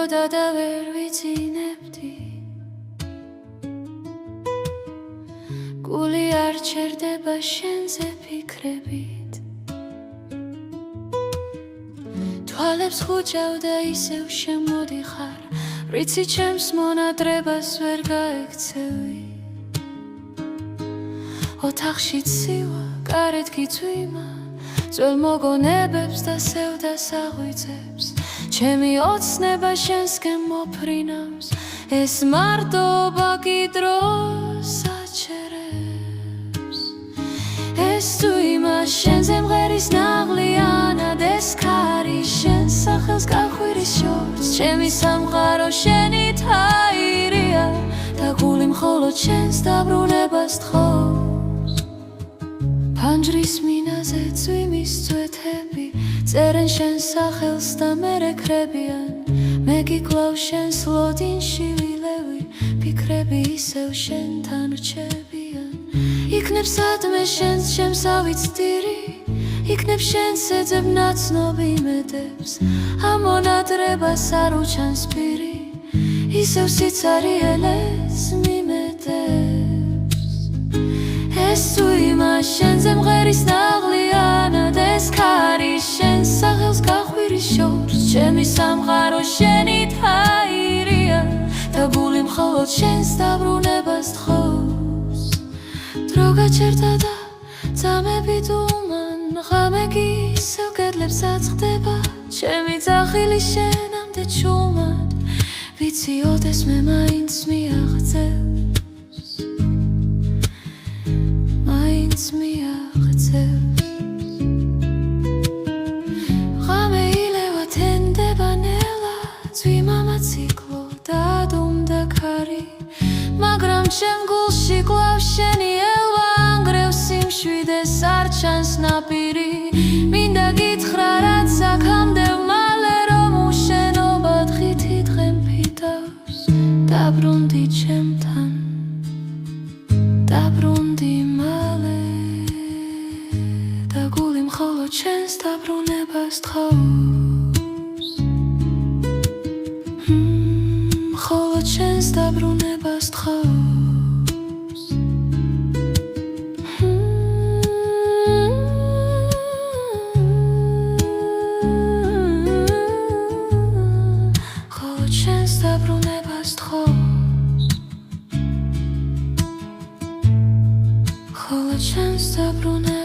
მიდიოდა და ვერ ვიცინებდი გული არ ჩერდება შენზე ფიქრებით თვალებს ხუჭავ და ისევ შემოდიხარ რიცი ჩემს მონადრებას ვერ გაექცევი ოთახში ცივა კარეთ გიწვიმა ძველ მოგონებებს და სევდას აღვიძებს ჩემი ოცნება შენსკენ მოფრინავს ეს მარტობა კი დროს აჩერებს ეს თუ იმას შენზე მღერის ნაღლიანად ეს ქარი შენ სახელს გახვირის შორს ჩემი სამყარო შენით აირია და გული მხოლოდ შენს დაბრუნებას თხოვს ფანჯრის მინაზე წვიმის წვეთები წერენ შენს სახელს და მერე ქრებიან მე გიკლავ შენს ლოდინში ვილევი ფიქრები ისევ შენთან რჩებიან იქნებ სადმე შენს შემსავიცდირი იქნებ შენს ეძებ ნაცნობი იმედებს ამ მონადრებას არ უჩანს პირი ისევ სიცარიელეს მიმეტებს ეს თუ იმას შენზე მღერის ნაღლიანად ეს ქარი შენს სახელს გახვირის შორს ჩემი სამყარო შენით აირია და გული მხოლოდ შენს დაბრუნებას თხოვს დრო გაჩერდა და ძამები დუმან ღამე კი ისევ კედლებს აწყდება ჩემი ძახილი შენამდე ჩუმად ვიცი ოდეს მე მაინც მიაღწევს მაინც მიაღწევს ღამე ილევა თენდება ნელა ძვიმამა ციკლო დადუმდა ქარი მაგრამ ჩემ გულში კლავ შენი ელვა ანგრევს სიმშვიდეს არ ჩანს ნაპირი მინდა გითხრა რაც აქამდე მალე რომ უშენობა დღითი დღემ ფიტავს დაბრუნდი ჩემთან დაბრუნდი მალე და გული მხოლოდ შენს დაბრუნებას თხოვს მხოლოდ შენს დაბრუნებას თხოვს დაბრუნებას თხოვს მხოლოდ შენს დაბრუნებას